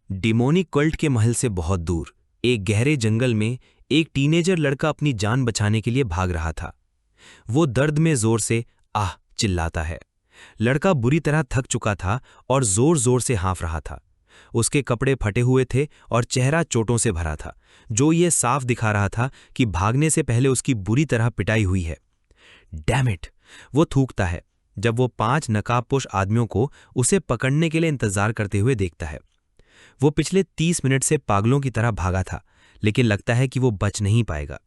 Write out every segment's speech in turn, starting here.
Demonic cult के महल से बहुत दूर एक गहरे जंगल में एक टीनेजर लड़का अपनी जान बचाने के लिए भाग रहा था। वो दर्द में जोर से आह चिल्लाता है। लड़का बुरी तरह थक चुका था और जोर जोर से हाँफ रहा था। उसके कपड़े फटे हुए थे और चेहरा चोटों से भरा था, जो ये साफ दिखा रहा था कि भागने से पहले उसकी बुरी तरह पिटाई हुई है। डैम इट, वो थूकता है जब वो 5 नकाबपोश आदमियों को उसे पकड़ने के लिए इंतजार करते हुए देखता है। वो पिछले 30 मिनट से पागलों की तरह भागा था, लेकिन लगता है कि वो बच नहीं पाएगा।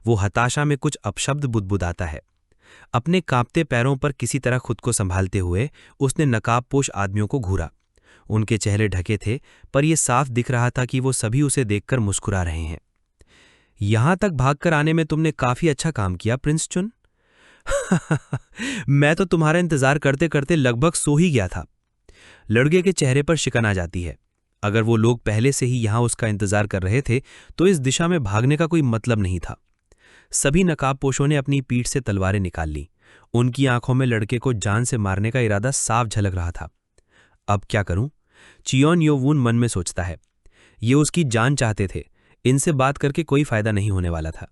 वो हताशा में कुछ अपशब्द बुदबुदाता है। अपने कांपते पैरों पर किसी तरह खुद को संभालते हुए उसने नकाबपोश आदमियों को घूरा। उनके चेहरे ढके थे, पर यह साफ दिख रहा था कि वो सभी उसे देखकर मुस्कुरा रहे हैं। यहां तक भागकर आने में तुमने काफी अच्छा काम किया प्रिंस चुन। मैं तो तुम्हारा इंतजार करते करते लगभग सो ही गया था। लड़के के चेहरे पर शिकन आ जाती है। अगर वो लोग पहले से ही यहां उसका इंतजार कर रहे थे तो इस दिशा में भागने का कोई मतलब नहीं था। सभी नकाबपोशों ने अपनी पीठ से तलवारें निकाल ली। उनकी आंखों में लड़के को जान से मारने का इरादा साफ झलक रहा था। अब क्या करूं? चियोन योवून मन में सोचता है। ये उसकी जान चाहते थे, इनसे बात करके कोई फायदा नहीं होने वाला था।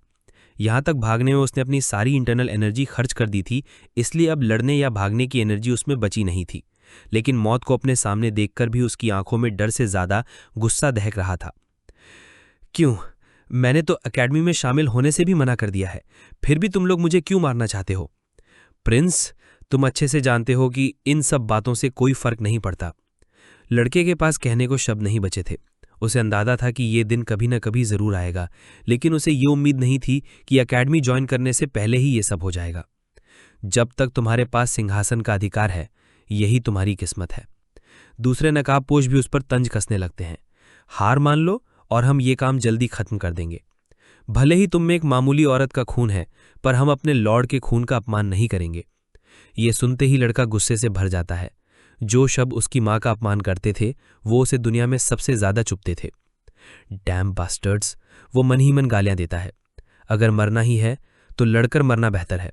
यहां तक भागने में उसने अपनी सारी इंटरनल एनर्जी खर्च कर दी थी, इसलिए अब लड़ने या भागने की एनर्जी उसमें बची नहीं थी। लेकिन मौत को अपने सामने देखकर भी उसकी आंखों में डर से ज्यादा गुस्सा दहक रहा था। क्यों? मैंने तो एकेडमी में शामिल होने से भी मना कर दिया है, फिर भी तुम लोग मुझे क्यों मारना चाहते हो? प्रिंस, तुम अच्छे से जानते हो कि इन सब बातों से कोई फर्क नहीं पड़ता। लड़के के पास कहने को शब्द नहीं बचे थे। उसे अंदाजा था कि ये दिन कभी न कभी जरूर आएगा, लेकिन उसे ये उम्मीद नहीं थी कि एकेडमी ज्वाइन करने से पहले ही ये सब हो जाएगा। जब तक तुम्हारे पास सिंहासन का अधिकार है, यही तुम्हारी किस्मत है। दूसरे नकाबपोश भी उस पर तंज कसने लगते हैं। हार मान लो और हम ये काम जल्दी खत्म कर देंगे। भले ही तुम में एक मामूली औरत का खून है, पर हम अपने लॉर्ड के खून का अपमान नहीं करेंगे। ये सुनते ही लड़का गुस्से से भर जाता है। जो शब्द उसकी मां का अपमान करते थे, वो उसे दुनिया में सबसे ज्यादा चुभते थे। डैम बास्टर्ड्स, वो मन ही मन गालियां देता है। अगर मरना ही है तो लड़कर मरना बेहतर है।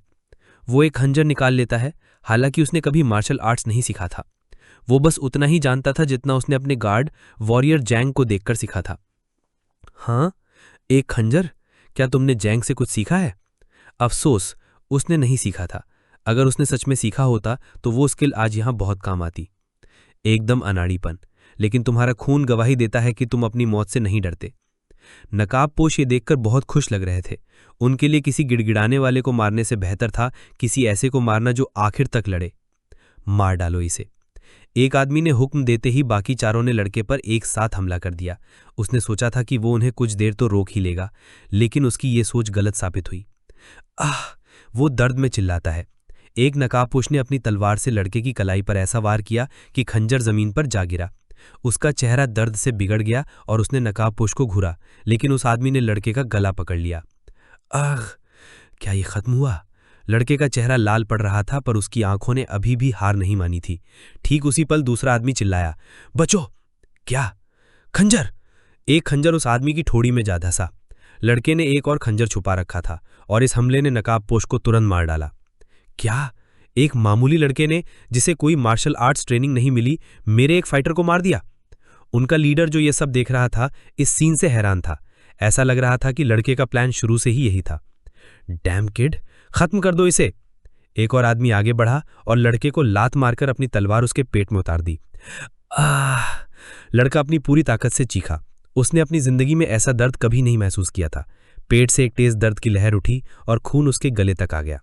वो एक खंजर निकाल लेता है। हालांकि उसने कभी मार्शल आर्ट्स नहीं सीखा था। वो बस उतना ही जानता था जितना उसने अपने गार्ड वॉरियर जैंग को देखकर सीखा था। हाँ, एक खंजर? क्या तुमने जैंग से कुछ सीखा है? अफसोस, उसने नहीं सीखा था। अगर उसने सच में सीखा होता तो वो स्किल आज यहां बहुत काम आती। एकदम अनाड़ीपन, लेकिन तुम्हारा खून गवाही देता है कि तुम अपनी मौत से नहीं डरते। नकाबपोश ये देखकर बहुत खुश लग रहे थे। उनके लिए किसी गिड़गिड़ाने वाले को मारने से बेहतर था किसी ऐसे को मारना जो आखिर तक लड़े। मार डालो इसे। एक आदमी ने हुक्म देते ही बाकी चारों ने लड़के पर एक साथ हमला कर दिया। उसने सोचा था कि वो उन्हें कुछ देर तो रोक ही लेगा, लेकिन उसकी ये सोच गलत साबित हुई। आह! वो दर्द में चिल्लाता है। एक नकाबपोश ने अपनी तलवार से लड़के की कलाई पर ऐसा वार किया कि खंजर जमीन पर जा गिरा। उसका चेहरा दर्द से बिगड़ गया और उसने नकाबपोश को घूरा, लेकिन उस आदमी ने लड़के का गला पकड़ लिया। आह! क्या ये खत्म हुआ? लड़के का चेहरा लाल पड़ रहा था, पर उसकी आंखों ने अभी भी हार नहीं मानी थी। ठीक उसी पल दूसरा आदमी चिल्लाया, बचो! क्या? खंजर! एक खंजर उस आदमी की ठोड़ी में जा धंसा। लड़के ने एक और खंजर छुपा रखा था और इस हमले ने नकाबपोश को तुरंत मार डाला। क्या? एक मामूली लड़के ने, जिसे कोई मार्शल आर्ट्स ट्रेनिंग नहीं मिली, मेरे एक फाइटर को मार दिया? उनका लीडर जो ये सब देख रहा था, इस सीन से हैरान था। ऐसा लग रहा था कि लड़के का प्लान शुरू से ही यही था। डैम किड, खत्म कर दो इसे! एक और आदमी आगे बढ़ा और लड़के को लात मारकर अपनी तलवार उसके पेट में उतार दी। आह! लड़का अपनी पूरी ताकत से चीखा। उसने अपनी जिंदगी में ऐसा दर्द कभी नहीं महसूस किया था। पेट से एक तेज दर्द की लहर उठी और खून उसके गले तक आ गया।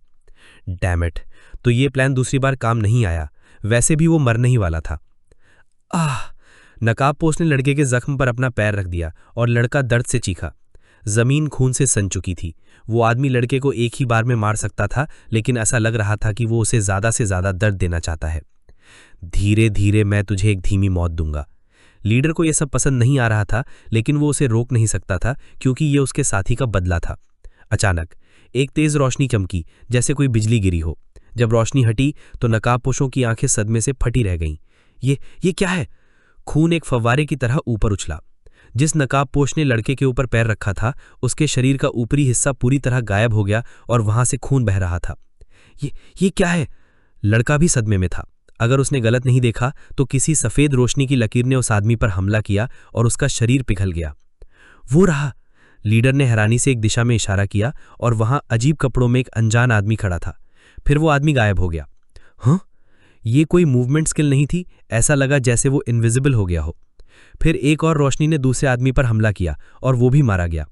डैम इट, तो ये प्लान दूसरी बार काम नहीं आया। वैसे भी वो मरने ही वाला था। आह! नकाबपोश ने लड़के के जख्म पर अपना पैर रख दिया और लड़का दर्द से चीखा। जमीन खून से सन चुकी थी। वो आदमी लड़के को एक ही बार में मार सकता था, लेकिन ऐसा लग रहा था कि वो उसे ज्यादा से ज्यादा दर्द देना चाहता है। धीरे धीरे मैं तुझे एक धीमी मौत दूंगा। लीडर को यह सब पसंद नहीं आ रहा था, लेकिन वो उसे रोक नहीं सकता था क्योंकि ये उसके साथी का बदला था। अचानक एक तेज रोशनी चमकी, जैसे कोई बिजली गिरी हो। जब रोशनी हटी तो नकाबपोशों की आंखें सदमे से फटी रह गईं। ये क्या है? खून एक फव्वारे की तरह ऊपर उछला। जिस नकाबपोश ने लड़के के ऊपर पैर रखा था, उसके शरीर का ऊपरी हिस्सा पूरी तरह गायब हो गया और वहां से खून बह रहा था। ये क्या है? लड़का भी सदमे में था। अगर उसने गलत नहीं देखा तो किसी सफ़ेद रोशनी की लकीर ने उस आदमी पर हमला किया और उसका शरीर पिघल गया। वो रहा। लीडर ने हैरानी से एक दिशा में इशारा किया और वहां अजीब कपड़ों में एक अनजान आदमी खड़ा था। फिर वो आदमी गायब हो गया। हाँ, ये कोई मूवमेंट स्किल नहीं थी, ऐसा लगा जैसे वो इनविजिबल हो गया हो। फिर एक और रोशनी ने दूसरे आदमी पर हमला किया और वो भी मारा गया।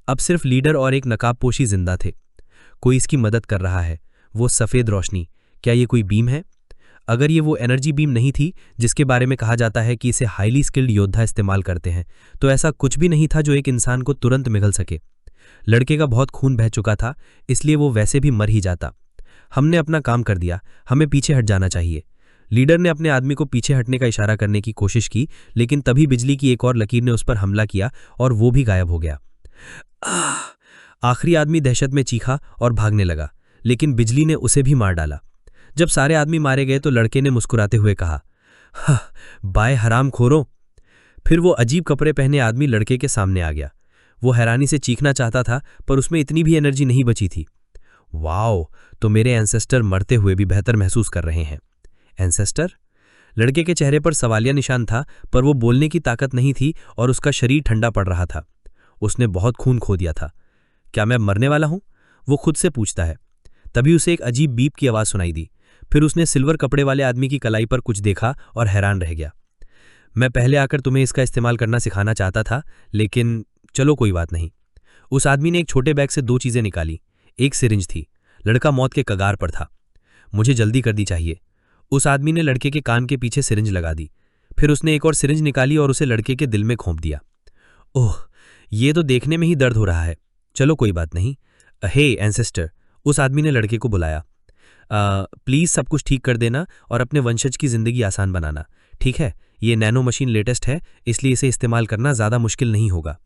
अब सिर्फ लीडर और एक नकाबपोशी जिंदा थे। कोई इसकी मदद कर रहा है। वो सफ़ेद रोशनी, क्या ये कोई बीम है? अगर ये वो एनर्जी बीम नहीं थी जिसके बारे में कहा जाता है कि इसे हाईली स्किल्ड योद्धा इस्तेमाल करते हैं, तो ऐसा कुछ भी नहीं था जो एक इंसान को तुरंत पिघल सके। लड़के का बहुत खून बह चुका था, इसलिए वो वैसे भी मर ही जाता। हमने अपना काम कर दिया, हमें पीछे हट जाना चाहिए। लीडर ने अपने आदमी को पीछे हटने का इशारा करने की कोशिश की, लेकिन तभी बिजली की एक और लकीर ने उस पर हमला किया और वो भी गायब हो गया। आखिरी आदमी दहशत में चीखा और भागने लगा, लेकिन बिजली ने उसे भी मार डाला। जब सारे आदमी मारे गए तो लड़के ने मुस्कुराते हुए कहा, हाँ, बाय हराम खोरो। फिर वो अजीब कपड़े पहने आदमी लड़के के सामने आ गया। वो हैरानी से चीखना चाहता था, पर उसमें इतनी भी एनर्जी नहीं बची थी। वाओ, तो मेरे एंसेस्टर मरते हुए भी बेहतर महसूस कर रहे हैं। एंसेस्टर? लड़के के चेहरे पर सवालिया निशान था, पर वो बोलने की ताकत नहीं थी और उसका शरीर ठंडा पड़ रहा था। उसने बहुत खून खो दिया था। क्या मैं मरने वाला हूं? वो खुद से पूछता है। तभी उसे एक अजीब बीप की आवाज़ सुनाई दी। फिर उसने सिल्वर कपड़े वाले आदमी की कलाई पर कुछ देखा और हैरान रह गया। मैं पहले आकर तुम्हें इसका इस्तेमाल करना सिखाना चाहता था, लेकिन चलो कोई बात नहीं। उस आदमी ने एक छोटे बैग से 2 चीज़ें निकाली। एक सिरिंज थी। लड़का मौत के कगार पर था। मुझे जल्दी कर दी चाहिए। उस आदमी ने लड़के के कान के पीछे सिरिंज लगा दी। फिर उसने एक और सिरिंज निकाली और उसे लड़के के दिल में घोंप दिया। ओह, ये तो देखने में ही दर्द हो रहा है। चलो कोई बात नहीं। हे एंसेस्टर, उस आदमी ने लड़के को बुलाया। प्लीज़ सब कुछ ठीक कर देना और अपने वंशज की ज़िंदगी आसान बनाना, ठीक है? ये नैनो मशीन लेटेस्ट है, इसलिए इसे इस्तेमाल करना ज़्यादा मुश्किल नहीं होगा।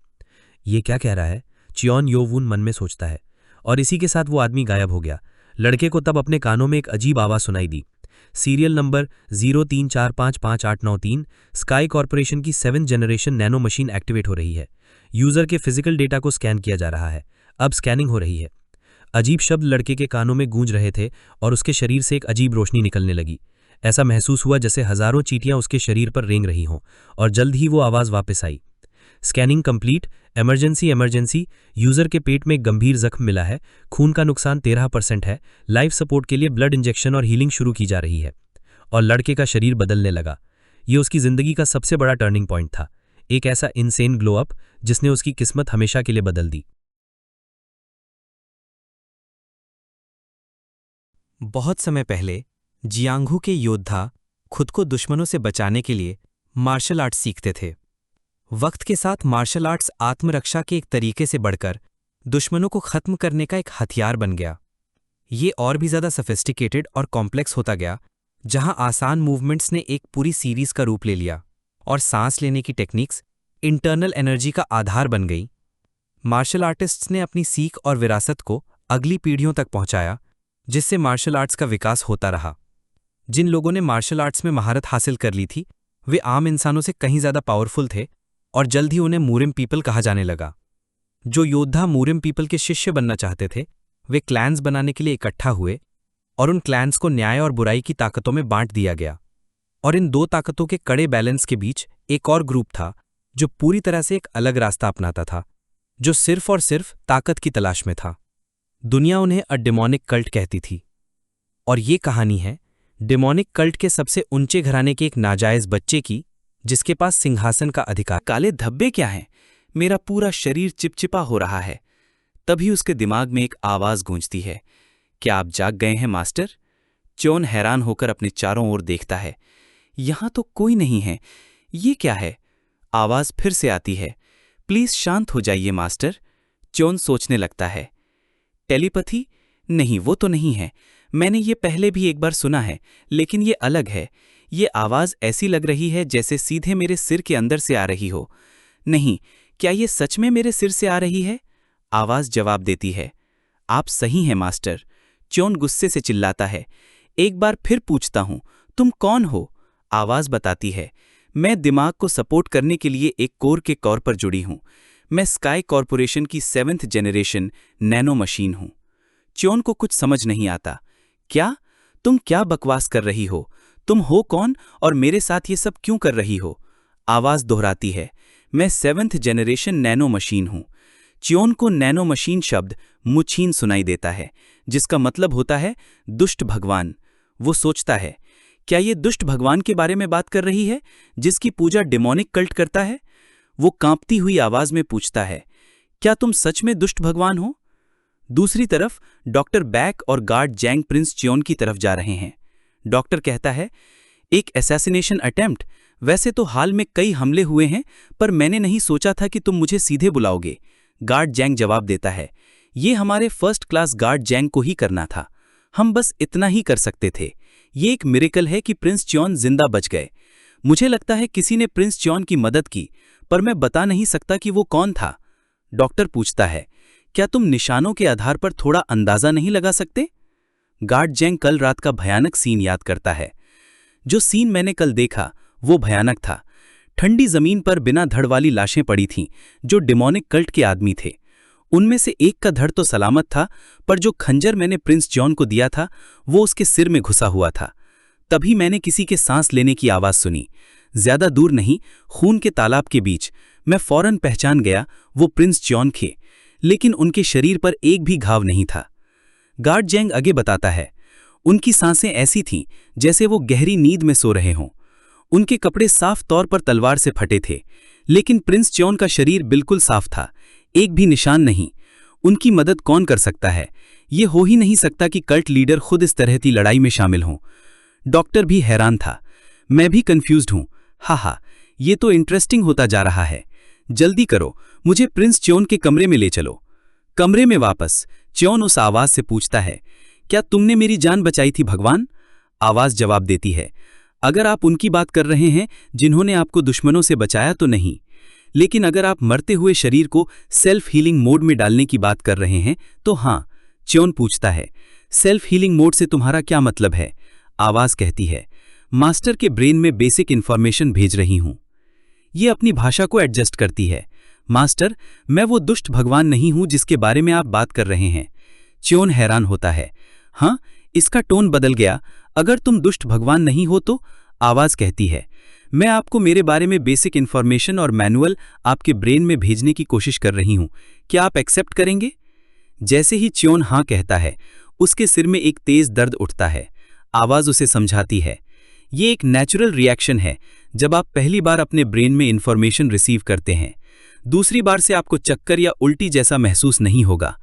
ये क्या कह रहा है? चियोन योवून मन में सोचता है। और इसी के साथ वो आदमी गायब हो गया। लड़के को तब अपने कानों में एक अजीब आवाज़ सुनाई दी। सीरियल नंबर 03455893, स्काई कॉर्पोरेशन की 7th generation nano machine activate हो रही है। यूज़र के फिजिकल डेटा को स्कैन किया जा रहा है। अब स्कैनिंग हो रही है। अजीब शब्द लड़के के कानों में गूंज रहे थे और उसके शरीर से एक अजीब रोशनी निकलने लगी। ऐसा महसूस हुआ जैसे हजारों चींटियां उसके शरीर पर रेंग रही हों, और जल्द ही वो आवाज़ वापस आई। Scanning complete. Emergency emergency, user के पेट में एक गंभीर जख्म मिला है। खून का नुकसान 13% है। लाइफ सपोर्ट के लिए ब्लड इंजेक्शन और हीलिंग शुरू की जा रही है। और लड़के का शरीर बदलने लगा। ये उसकी ज़िंदगी का सबसे बड़ा टर्निंग पॉइंट था। एक ऐसा इनसेन ग्लो अप जिसने उसकी किस्मत हमेशा के लिए बदल दी। बहुत समय पहले जियांगहू के योद्धा खुद को दुश्मनों से बचाने के लिए मार्शल आर्ट्स सीखते थे। वक्त के साथ मार्शल आर्ट्स आत्मरक्षा के एक तरीके से बढ़कर दुश्मनों को खत्म करने का एक हथियार बन गया। ये और भी ज़्यादा सोफिस्टिकेटेड और कॉम्प्लेक्स होता गया, जहां आसान मूवमेंट्स ने एक पूरी सीरीज का रूप ले लिया और सांस लेने की टेक्निक्स इंटरनल एनर्जी का आधार बन गई। मार्शल आर्टिस्ट्स ने अपनी सीख और विरासत को अगली पीढ़ियों तक पहुंचाया, जिससे मार्शल आर्ट्स का विकास होता रहा। जिन लोगों ने मार्शल आर्ट्स में महारत हासिल कर ली थी, वे आम इंसानों से कहीं ज़्यादा पावरफुल थे और जल्द ही उन्हें मूरिम पीपल कहा जाने लगा। जो योद्धा मूरिम पीपल के शिष्य बनना चाहते थे, वे क्लैन्स बनाने के लिए इकट्ठा हुए और उन क्लैन्स को न्याय और बुराई की ताकतों में बांट दिया गया। और इन 2 ताकतों के कड़े बैलेंस के बीच एक और ग्रुप था जो पूरी तरह से एक अलग रास्ता अपनाता था, जो सिर्फ और सिर्फ ताकत की तलाश में था। दुनिया उन्हें अ डेमोनिक कल्ट कहती थी। और ये कहानी है डेमोनिक कल्ट के सबसे ऊंचे घराने के एक नाजायज बच्चे की, जिसके पास सिंहासन का अधिकार। काले धब्बे क्या हैं? मेरा पूरा शरीर चिपचिपा हो रहा है। तभी उसके दिमाग में एक आवाज गूंजती है। क्या आप जाग गए हैं मास्टर? च्योन हैरान होकर अपने चारों ओर देखता है। यहां तो कोई नहीं है। ये क्या है? आवाज फिर से आती है। प्लीज शांत हो जाइए मास्टर। च्योन सोचने लगता है। टेलीपैथी? नहीं, वो तो नहीं है। मैंने ये पहले भी एक बार सुना है, लेकिन ये अलग है। ये आवाज ऐसी लग रही है जैसे सीधे मेरे सिर के अंदर से आ रही हो। नहीं, क्या ये सच में मेरे सिर से आ रही है? आवाज जवाब देती है। आप सही हैं मास्टर। च्योन गुस्से से चिल्लाता है। एक बार फिर पूछता हूं, तुम कौन हो? आवाज बताती है। मैं दिमाग को सपोर्ट करने के लिए एक कोर के कॉर पर जुड़ी हूं। मैं स्काई कॉर्पोरेशन की 7th जनरेशन नैनो मशीन हूं। च्योन को कुछ समझ नहीं आता। क्या? तुम क्या बकवास कर रही हो? तुम हो कौन और मेरे साथ ये सब क्यों कर रही हो? आवाज दोहराती है। मैं 7th जनरेशन नैनो मशीन हूं। च्योन को नैनो मशीन शब्द मुछीन सुनाई देता है, जिसका मतलब होता है दुष्ट भगवान। वो सोचता है, क्या ये दुष्ट भगवान के बारे में बात कर रही है, जिसकी पूजा डिमोनिक कल्ट करता है? वो कांपती हुई आवाज में पूछता है, क्या तुम सच में दुष्ट भगवान हो? दूसरी तरफ डॉक्टर बैक और गार्ड जैंग प्रिंस च्योन की तरफ जा रहे हैं। डॉक्टर कहता है, एक असैसिनेशन अटेम्प्ट? वैसे तो हाल में कई हमले हुए हैं, पर मैंने नहीं सोचा था कि तुम मुझे सीधे बुलाओगे। गार्ड जैंग जवाब देता है, ये हमारे फर्स्ट क्लास गार्ड जैंग को ही करना था। हम बस इतना ही कर सकते थे। ये एक मिरेकल है कि प्रिंस च्योन जिंदा बच गए। मुझे लगता है किसी ने प्रिंस च्योन की मदद की, पर मैं बता नहीं सकता कि वो कौन था। डॉक्टर पूछता है, क्या तुम निशानों के आधार पर थोड़ा अंदाजा नहीं लगा सकते? गार्ड जैंग कल रात का भयानक सीन याद करता है। जो सीन मैंने कल देखा वो भयानक था। ठंडी जमीन पर बिना धड़ वाली लाशें पड़ी थीं, जो डिमोनिक कल्ट के आदमी थे। उनमें से एक का धड़ तो सलामत था, पर जो खंजर मैंने प्रिंस जॉन को दिया था वो उसके सिर में घुसा हुआ था। तभी मैंने किसी के सांस लेने की आवाज सुनी, ज्यादा दूर नहीं, खून के तालाब के बीच। मैं फौरन पहचान गया, वो प्रिंस जॉन थे, लेकिन उनके शरीर पर एक भी घाव नहीं था। गार्ड जैंग आगे बताता है, उनकी सांसें ऐसी थीं जैसे वो गहरी नींद में सो रहे हों। उनके कपड़े साफ तौर पर तलवार से फटे थे, लेकिन प्रिंस च्योन का शरीर बिल्कुल साफ था, एक भी निशान नहीं। उनकी मदद कौन कर सकता है? ये हो ही नहीं सकता कि कल्ट लीडर खुद इस तरह की लड़ाई में शामिल हों। डॉक्टर भी हैरान था। मैं भी कंफ्यूज्ड हूं। हा, ये तो इंटरेस्टिंग होता जा रहा है। जल्दी करो, मुझे प्रिंस च्योन के कमरे में ले चलो। कमरे में वापस च्योन उस आवाज से पूछता है, क्या तुमने मेरी जान बचाई थी भगवान? आवाज जवाब देती है, अगर आप उनकी बात कर रहे हैं जिन्होंने आपको दुश्मनों से बचाया तो नहीं, लेकिन अगर आप मरते हुए शरीर को सेल्फ हीलिंग मोड में डालने की बात कर रहे हैं तो हाँ। च्योन पूछता है, सेल्फ हीलिंग मोड से तुम्हारा क्या मतलब है? आवाज कहती है, मास्टर के ब्रेन में बेसिक इंफॉर्मेशन भेज रही हूं। ये अपनी भाषा को एडजस्ट करती है। मास्टर, मैं वो दुष्ट भगवान नहीं हूं जिसके बारे में आप बात कर रहे हैं। च्योन हैरान होता है, हाँ, इसका टोन बदल गया। अगर तुम दुष्ट भगवान नहीं हो तो? आवाज कहती है, मैं आपको मेरे बारे में बेसिक इंफॉर्मेशन और मैनुअल आपके ब्रेन में भेजने की कोशिश कर रही हूं। क्या आप एक्सेप्ट करेंगे? जैसे ही च्योन हाँ कहता है, उसके सिर में एक तेज दर्द उठता है। आवाज उसे समझाती है, ये एक नेचुरल रिएक्शन है जब आप पहली बार अपने ब्रेन में इंफॉर्मेशन रिसीव करते हैं। दूसरी बार से आपको चक्कर या उल्टी जैसा महसूस नहीं होगा।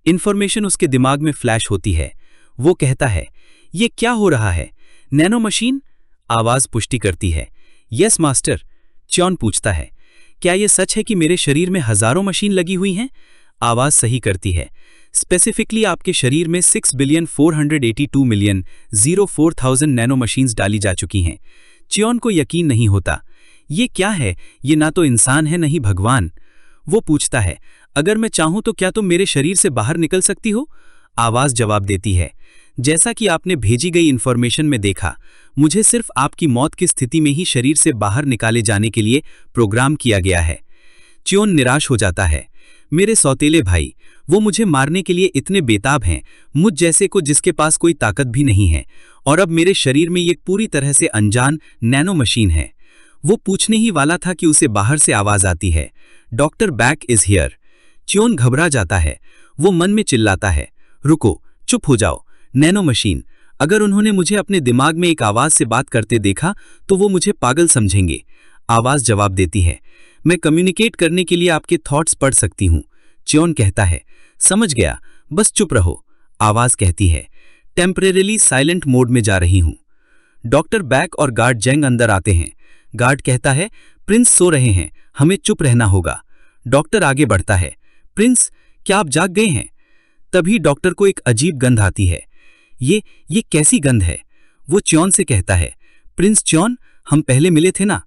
इंफॉर्मेशन उसके दिमाग में फ्लैश होती है। वो कहता है, ये क्या हो रहा है? Nano machine? आवाज पुष्टि करती है, यस मास्टर। च्योन पूछता है, क्या यह सच है कि मेरे शरीर में हजारों मशीन लगी हुई हैं? आवाज सही करती है, स्पेसिफिकली आपके शरीर में 6,482,004,000 नैनो मशीन्स डाली जा चुकी हैं। च्योन को यकीन नहीं होता। ये क्या है? ये ना तो इंसान है, नहीं भगवान। वो पूछता है, अगर मैं चाहूं तो क्या तुम मेरे शरीर से बाहर निकल सकती हो? आवाज जवाब देती है, जैसा कि आपने भेजी गई इंफॉर्मेशन में देखा, मुझे सिर्फ आपकी मौत की स्थिति में ही शरीर से बाहर निकाले जाने के लिए प्रोग्राम किया गया है। च्योन निराश हो जाता है, मेरे सौतेले भाई, वो मुझे मारने के लिए इतने बेताब हैं, मुझ जैसे को जिसके पास कोई ताकत भी नहीं है, और अब मेरे शरीर में एक पूरी तरह से अनजान नैनो मशीन है। वो पूछने ही वाला था कि उसे बाहर से आवाज आती है, डॉक्टर बैक इज हियर। च्योन घबरा जाता है। वो मन में चिल्लाता है, रुको, चुप हो जाओ। नैनो मशीन, अगर उन्होंने मुझे अपने दिमाग में एक आवाज से बात करते देखा तो वो मुझे पागल समझेंगे। आवाज जवाब देती है, मैं कम्युनिकेट करने के लिए आपके थॉट्स पढ़ सकती हूँ। च्योन कहता है, समझ गया, बस चुप रहो। आवाज कहती है, टेम्परेरीली साइलेंट मोड में जा रही हूँ। डॉक्टर बैक और गार्ड जैंग अंदर आते हैं। गार्ड कहता है, प्रिंस सो रहे हैं, हमें चुप रहना होगा। डॉक्टर आगे बढ़ता है, प्रिंस, क्या आप जाग गए हैं? तभी डॉक्टर को एक अजीब गंध आती है। ये कैसी गंध है? वो च्योन से कहता है, प्रिंस च्योन, हम पहले मिले थे ना?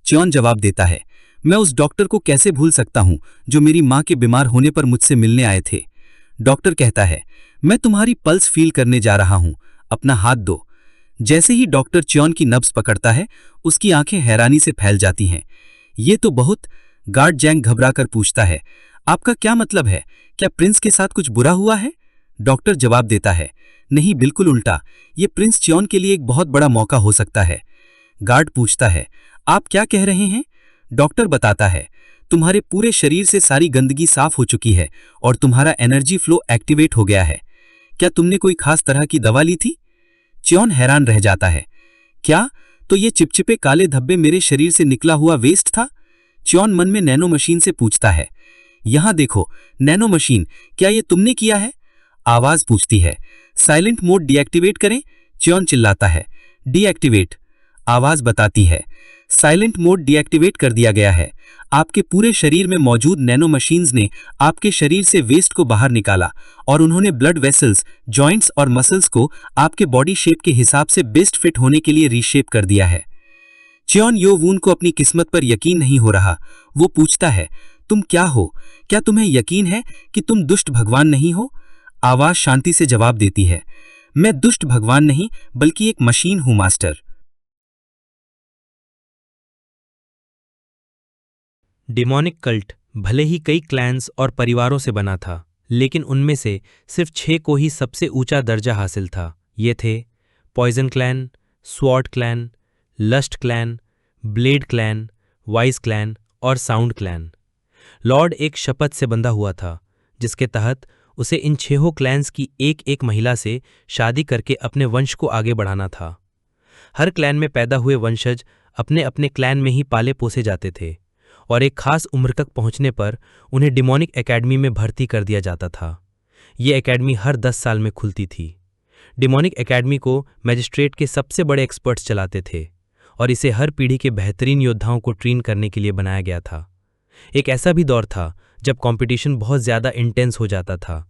च्योन जवाब देता है, मैं उस डॉक्टर को कैसे भूल सकता हूं जो मेरी मां के बीमार होने पर मुझसे मिलने आए थे। डॉक्टर कहता है, मैं तुम्हारी पल्स फील करने जा रहा हूं, अपना हाथ दो। जैसे ही डॉक्टर च्योन की नब्ज पकड़ता है, उसकी आंखें हैरानी से फैल जाती हैं। ये तो बहुत। गार्ड जैंग घबराकर पूछता है, आपका क्या मतलब है? क्या प्रिंस के साथ कुछ बुरा हुआ है? डॉक्टर जवाब देता है, नहीं, बिल्कुल उल्टा। ये प्रिंस च्योन के लिए एक बहुत बड़ा मौका हो सकता है। गार्ड पूछता है, आप क्या कह रहे हैं? डॉक्टर बताता है, तुम्हारे पूरे शरीर से सारी गंदगी साफ हो चुकी है और तुम्हारा एनर्जी फ्लो एक्टिवेट हो गया है। क्या तुमने कोई खास तरह की दवा ली थी? च्योन हैरान रह जाता है। क्या? तो ये चिपचिपे काले धब्बे मेरे शरीर से निकला हुआ वेस्ट था? च्योन मन में नैनो मशीन से पूछता है। यहां देखो, नैनो मशीन, क्या ये तुमने किया है? आवाज पूछती है। साइलेंट मोड डीएक्टिवेट करें? च्योन चिल्लाता है। डीएक्टिवेट, आवाज बताती है। साइलेंट मोड डीएक्टिवेट कर दिया गया है। आपके पूरे शरीर में मौजूद नैनो मशीन्स ने आपके शरीर से वेस्ट को बाहर निकाला और उन्होंने ब्लड वेसल्स, जॉइंट्स और मसल्स को आपके बॉडी शेप के हिसाब से बेस्ट फिट होने के लिए रीशेप कर दिया है। च्योन यो वून को अपनी किस्मत पर यकीन नहीं हो रहा। वो पूछता है, तुम क्या हो? क्या तुम्हें यकीन है कि तुम दुष्ट भगवान नहीं हो? आवाज शांति से जवाब देती है, मैं दुष्ट भगवान नहीं बल्कि एक मशीन हूं मास्टर। डिमोनिक कल्ट भले ही कई क्लैन्स और परिवारों से बना था, लेकिन उनमें से सिर्फ 6 को ही सबसे ऊंचा दर्जा हासिल था। ये थे poison clan, sword clan, lust clan, blade clan, wise clan और साउंड क्लैन। लॉर्ड एक शपथ से बंधा हुआ था, जिसके तहत उसे इन 6 क्लैन्स की एक एक महिला से शादी करके अपने वंश को आगे बढ़ाना था। हर क्लैन में पैदा हुए वंशज अपने अपने क्लैन में ही पाले पोसे जाते थे और एक खास उम्र तक पहुंचने पर उन्हें डिमोनिक एकेडमी में भर्ती कर दिया जाता था। ये एकेडमी हर 10 साल में खुलती थी। डिमोनिक एकेडमी को मैजिस्ट्रेट के सबसे बड़े एक्सपर्ट्स चलाते थे और इसे हर पीढ़ी के बेहतरीन योद्धाओं को ट्रेन करने के लिए बनाया गया था। एक ऐसा भी दौर था जब कंपटीशन बहुत ज़्यादा इंटेंस हो जाता था।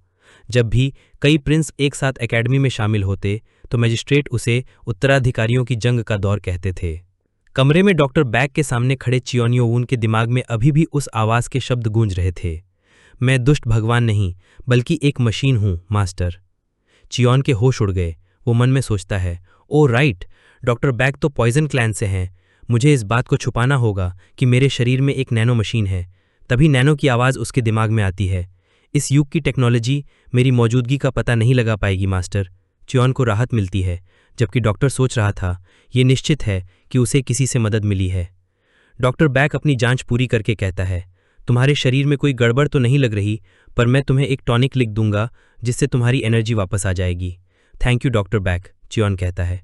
जब भी कई प्रिंस एक साथ एकेडमी में शामिल होते तो मैजिस्ट्रेट उसे उत्तराधिकारियों की जंग का दौर कहते थे। कमरे में डॉक्टर बैग के सामने खड़े चियोन यो वून के दिमाग में अभी भी उस आवाज़ के शब्द गूंज रहे थे, मैं दुष्ट भगवान नहीं बल्कि एक मशीन हूं मास्टर। चियोन के होश उड़ गए। वो मन में सोचता है, ओ राइट, डॉक्टर बैग तो पॉइजन क्लैन से हैं। मुझे इस बात को छुपाना होगा कि मेरे शरीर में एक नैनो मशीन है। तभी नैनो की आवाज़ उसके दिमाग में आती है, इस युग की टेक्नोलॉजी मेरी मौजूदगी का पता नहीं लगा पाएगी मास्टर। चियोन को राहत मिलती है, जबकि डॉक्टर सोच रहा था ये निश्चित है कि उसे किसी से मदद मिली है। डॉक्टर बैक अपनी जांच पूरी करके कहता है, तुम्हारे शरीर में कोई गड़बड़ तो नहीं लग रही, पर मैं तुम्हें एक टॉनिक लिख दूंगा जिससे तुम्हारी एनर्जी वापस आ जाएगी। थैंक यू डॉक्टर बैक, चियोन कहता है।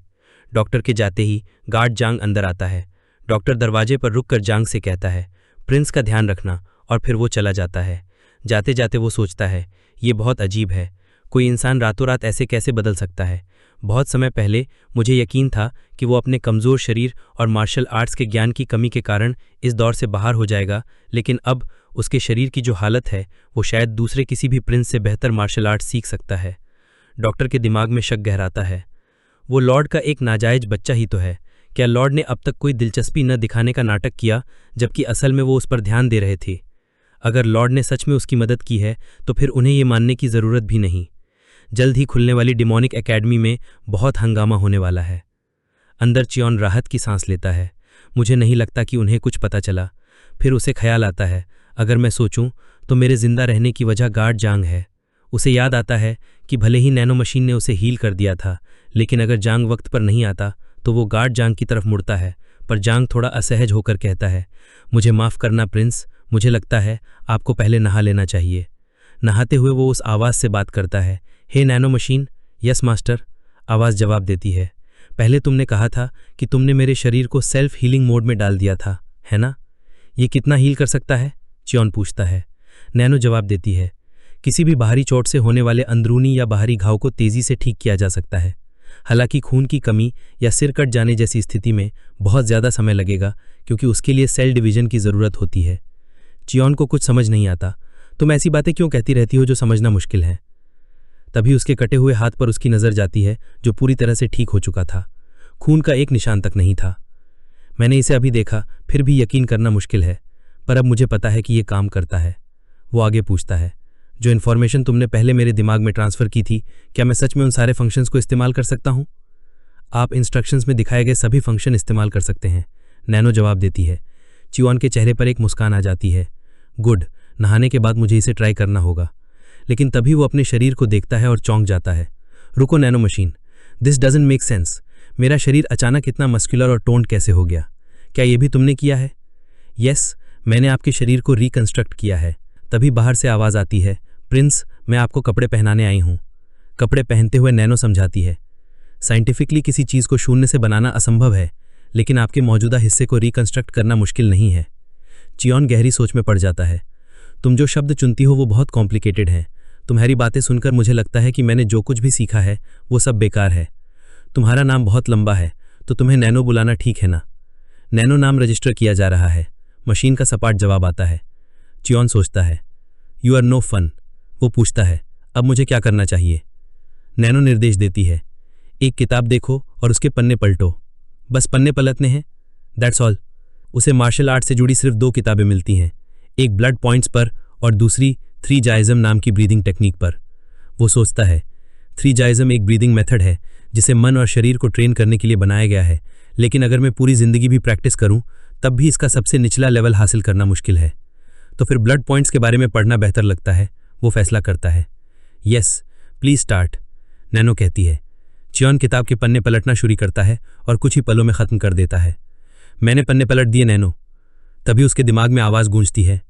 डॉक्टर के जाते ही गार्ड जांग अंदर आता है। डॉक्टर दरवाजे पर रुककर जांग से कहता है, प्रिंस का ध्यान रखना, और फिर वो चला जाता है। जाते जाते वो सोचता है, ये बहुत अजीब है, कोई इंसान रातों रात ऐसे कैसे बदल सकता है। बहुत समय पहले मुझे यकीन था कि वो अपने कमज़ोर शरीर और मार्शल आर्ट्स के ज्ञान की कमी के कारण इस दौर से बाहर हो जाएगा, लेकिन अब उसके शरीर की जो हालत है वो शायद दूसरे किसी भी प्रिंस से बेहतर मार्शल आर्ट्स सीख सकता है। डॉक्टर के दिमाग में शक गहराता है, वो लॉर्ड का एक नाजायज बच्चा ही तो है। क्या लॉर्ड ने अब तक कोई दिलचस्पी न दिखाने का नाटक किया, जबकि असल में वो उस पर ध्यान दे रहे थे? अगर लॉर्ड ने सच में उसकी मदद की है तो फिर उन्हें ये मानने की ज़रूरत भी नहीं। जल्द ही खुलने वाली डिमोनिक एकेडमी में बहुत हंगामा होने वाला है। अंदर चियोन राहत की सांस लेता है। मुझे नहीं लगता कि उन्हें कुछ पता चला। फिर उसे ख्याल आता है, अगर मैं सोचूं तो मेरे जिंदा रहने की वजह गार्ड जांग है। उसे याद आता है कि भले ही नैनो मशीन ने उसे हील कर दिया था, लेकिन अगर जांग वक्त पर नहीं आता तो वो गार्ड जांग की तरफ मुड़ता है। पर जांग थोड़ा असहज होकर कहता है, मुझे माफ़ करना प्रिंस, मुझे लगता है आपको पहले नहा लेना चाहिए। नहाते हुए वो उस आवाज़ से बात करता है, हे नैनो मशीन। यस मास्टर, आवाज़ जवाब देती है। पहले तुमने कहा था कि तुमने मेरे शरीर को सेल्फ हीलिंग मोड में डाल दिया था, है ना? ये कितना हील कर सकता है? चियोन पूछता है। नैनो जवाब देती है, किसी भी बाहरी चोट से होने वाले अंदरूनी या बाहरी घाव को तेज़ी से ठीक किया जा सकता है। हालांकि खून की कमी या सिर कट जाने जैसी स्थिति में बहुत ज़्यादा समय लगेगा, क्योंकि उसके लिए सेल डिवीजन की ज़रूरत होती है। चियोन को कुछ समझ नहीं आता। तुम ऐसी बातें क्यों कहती रहती हो जो समझना मुश्किल है? तभी उसके कटे हुए हाथ पर उसकी नज़र जाती है, जो पूरी तरह से ठीक हो चुका था। खून का एक निशान तक नहीं था। मैंने इसे अभी देखा, फिर भी यकीन करना मुश्किल है, पर अब मुझे पता है कि ये काम करता है। वो आगे पूछता है, जो इन्फॉर्मेशन तुमने पहले मेरे दिमाग में ट्रांसफ़र की थी, क्या मैं सच में उन सारे फंक्शंस को इस्तेमाल कर सकता हूँ? आप इंस्ट्रक्शंस में दिखाए गए सभी फंक्शन इस्तेमाल कर सकते हैं, नैनो जवाब देती है। चियोन के चेहरे पर एक मुस्कान आ जाती है। गुड, नहाने के बाद मुझे इसे ट्राई करना होगा। लेकिन तभी वो अपने शरीर को देखता है और चौंक जाता है। रुको nano machine, this doesn't make sense. मेरा शरीर अचानक इतना मस्कुलर और टोन्ड कैसे हो गया? क्या ये भी तुमने किया है? यस, मैंने आपके शरीर को रिकंस्ट्रक्ट किया है। तभी बाहर से आवाज़ आती है, प्रिंस, मैं आपको कपड़े पहनाने आई हूँ। कपड़े पहनते हुए नैनो समझाती है, साइंटिफिकली किसी चीज़ को शून्य से बनाना असंभव है, लेकिन आपके मौजूदा हिस्से को रिकंस्ट्रक्ट करना मुश्किल नहीं है। चियोन गहरी सोच में पड़ जाता है। तुम जो शब्द चुनती हो वो बहुत कॉम्प्लिकेटेड हैं। तुम्हारी बातें सुनकर मुझे लगता है कि मैंने जो कुछ भी सीखा है वो सब बेकार है। तुम्हारा नाम बहुत लंबा है, तो तुम्हें नैनो बुलाना ठीक है ना? नैनो नाम रजिस्टर किया जा रहा है। मशीन का सपाट जवाब आता है। चियोन सोचता है, यू आर नो फन। वो पूछता है, अब मुझे क्या करना चाहिए? नैनो निर्देश देती है, एक किताब देखो और उसके पन्ने पलटो। बस पन्ने पलटने हैं, दैट्स ऑल। उसे मार्शल आर्ट से जुड़ी सिर्फ 2 किताबें मिलती हैं, एक ब्लड पॉइंट्स पर और दूसरी 3 जाइज़म नाम की ब्रीदिंग टेक्निक पर। वो सोचता है, 3 जाइज़म एक ब्रीदिंग मेथड है जिसे मन और शरीर को ट्रेन करने के लिए बनाया गया है, लेकिन अगर मैं पूरी जिंदगी भी प्रैक्टिस करूं तब भी इसका सबसे निचला लेवल हासिल करना मुश्किल है। तो फिर ब्लड पॉइंट्स के बारे में पढ़ना बेहतर लगता है। वो फैसला करता है। यस, प्लीज स्टार्ट, नैनो कहती है। चियोन किताब के पन्ने पलटना शुरू करता है और कुछ ही पलों में ख़त्म कर देता है। मैंने पन्ने पलट दिए नैनो। तभी उसके दिमाग में आवाज़ गूंजती है,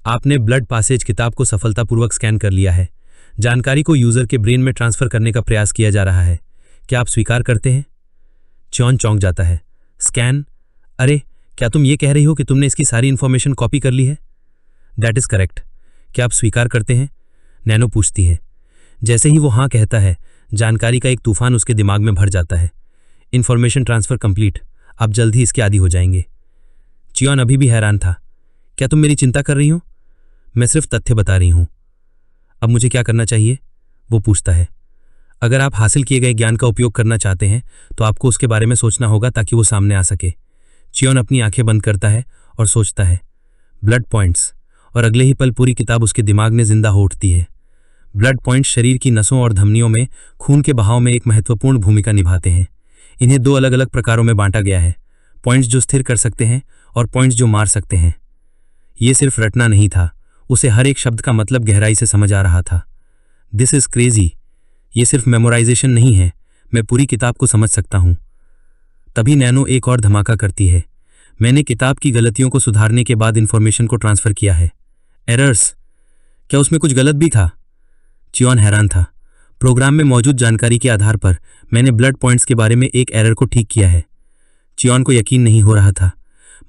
आपने ब्लड पासेज किताब को सफलतापूर्वक स्कैन कर लिया है। जानकारी को यूज़र के ब्रेन में ट्रांसफ़र करने का प्रयास किया जा रहा है। क्या आप स्वीकार करते हैं? चियोन चौंक जाता है। स्कैन? अरे, क्या तुम ये कह रही हो कि तुमने इसकी सारी इन्फॉर्मेशन कॉपी कर ली है? That is correct. क्या आप स्वीकार करते हैं? नैनो पूछती है। जैसे ही वो हाँ कहता है, जानकारी का एक तूफान उसके दिमाग में भर जाता है। इन्फॉर्मेशन ट्रांसफ़र कंप्लीट, आप जल्द ही इसके आदी हो जाएंगे। चियोन अभी भी हैरान था। क्या तुम मेरी चिंता कर रही हो? मैं सिर्फ तथ्य बता रही हूँ। अब मुझे क्या करना चाहिए? वो पूछता है। अगर आप हासिल किए गए ज्ञान का उपयोग करना चाहते हैं तो आपको उसके बारे में सोचना होगा ताकि वो सामने आ सके। चियोन अपनी आंखें बंद करता है और सोचता है, ब्लड पॉइंट्स, और अगले ही पल पूरी किताब उसके दिमाग में जिंदा हो उठती है। ब्लड पॉइंट्स शरीर की नसों और धमनियों में खून के बहाव में एक महत्वपूर्ण भूमिका निभाते हैं। इन्हें 2 अलग अलग प्रकारों में बांटा गया है, पॉइंट्स जो स्थिर कर सकते हैं और पॉइंट्स जो मार सकते हैं। ये सिर्फ रटना नहीं था, उसे हर एक शब्द का मतलब गहराई से समझ आ रहा था। This is crazy. ये सिर्फ मेमोराइजेशन नहीं है, मैं पूरी किताब को समझ सकता हूँ। तभी नैनो एक और धमाका करती है। मैंने किताब की गलतियों को सुधारने के बाद इन्फॉर्मेशन को ट्रांसफ़र किया है। एरर्स? क्या उसमें कुछ गलत भी था? चियोन हैरान था। प्रोग्राम में मौजूद जानकारी के आधार पर मैंने ब्लड पॉइंट्स के बारे में एक एरर को ठीक किया है। चियोन को यकीन नहीं हो रहा था।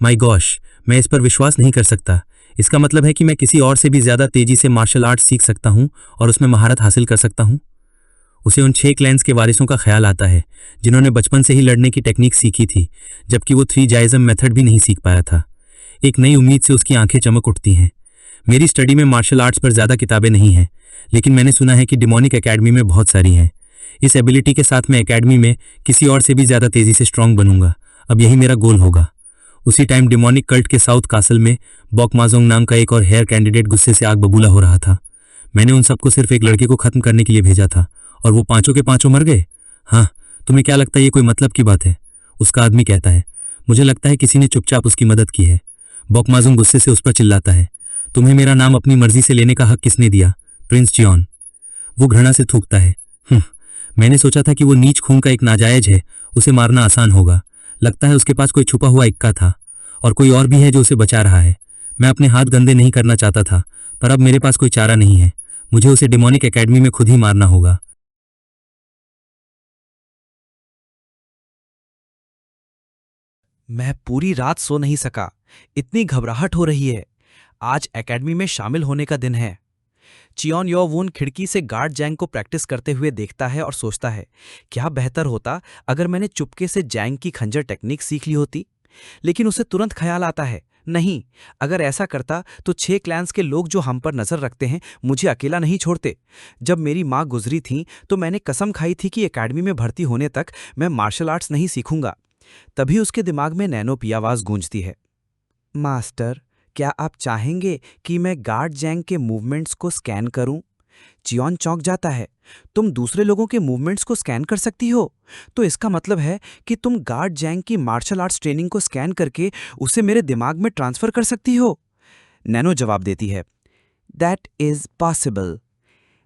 माय गॉश, मैं इस पर विश्वास नहीं कर सकता। इसका मतलब है कि मैं किसी और से भी ज़्यादा तेजी से मार्शल आर्ट्स सीख सकता हूँ और उसमें महारत हासिल कर सकता हूँ। उसे उन 6 क्लैंस के वारिसों का ख्याल आता है जिन्होंने बचपन से ही लड़ने की टेक्निक सीखी थी, जबकि वो 3 जाइज़म मेथड भी नहीं सीख पाया था। एक नई उम्मीद से उसकी आंखें चमक उठती हैं। मेरी स्टडी में मार्शल आर्ट्स पर ज़्यादा किताबें नहीं हैं, लेकिन मैंने सुना है कि डिमोनिक एकेडमी में बहुत सारी हैं। इस एबिलिटी के साथ मैं एकेडमी में किसी और से भी ज़्यादा तेज़ी से स्ट्रांग बनूंगा। अब यही मेरा गोल होगा। उसी टाइम डिमोनिक कल्ट के साउथ कासल में बॉकमाजोंग नाम का एक और हेयर कैंडिडेट गुस्से से आग बबूला हो रहा था। मैंने उन सबको सिर्फ एक लड़के को खत्म करने के लिए भेजा था और वो 5 के 5 मर गए। हाँ, तुम्हें क्या लगता है ये कोई मतलब की बात है? उसका आदमी कहता है। मुझे लगता है किसी ने चुपचाप उसकी मदद की है। बॉकमाजोंग गुस्से से उस पर चिल्लाता है, तुम्हें मेरा नाम अपनी मर्जी से लेने का हक किसने दिया? प्रिंस चियोन। वो घृणा से थूकता है। मैंने सोचा था कि वो नीच खून का एक नाजायज है, उसे मारना आसान होगा। लगता है उसके पास कोई छुपा हुआ इक्का था और कोई और भी है जो उसे बचा रहा है। मैं अपने हाथ गंदे नहीं करना चाहता था, पर अब मेरे पास कोई चारा नहीं है। मुझे उसे डिमोनिक एकेडमी में खुद ही मारना होगा। मैं पूरी रात सो नहीं सका, इतनी घबराहट हो रही है। आज एकेडमी में शामिल होने का दिन है। चियोन यो वून खिड़की से गार्ड जैंग को प्रैक्टिस करते हुए देखता है और सोचता है, क्या बेहतर होता अगर मैंने चुपके से जैंग की खंजर टेक्निक सीख ली होती। लेकिन उसे तुरंत ख्याल आता है, नहीं, अगर ऐसा करता तो 6 क्लैंस के लोग जो हम पर नजर रखते हैं मुझे अकेला नहीं छोड़ते। जब मेरी माँ गुजरी थी तो मैंने कसम खाई थी कि एकेडमी में भर्ती होने तक मैं मार्शल आर्ट्स नहीं सीखूंगा। तभी उसके दिमाग में नैनो की आवाज गूंजती है, मास्टर, क्या आप चाहेंगे कि मैं गार्ड जैंग के मूवमेंट्स को स्कैन करूं? चियोन चौंक जाता है। तुम दूसरे लोगों के मूवमेंट्स को स्कैन कर सकती हो? तो इसका मतलब है कि तुम गार्ड जैंग की मार्शल आर्ट्स ट्रेनिंग को स्कैन करके उसे मेरे दिमाग में ट्रांसफर कर सकती हो? नैनो जवाब देती है, दैट इज पॉसिबल।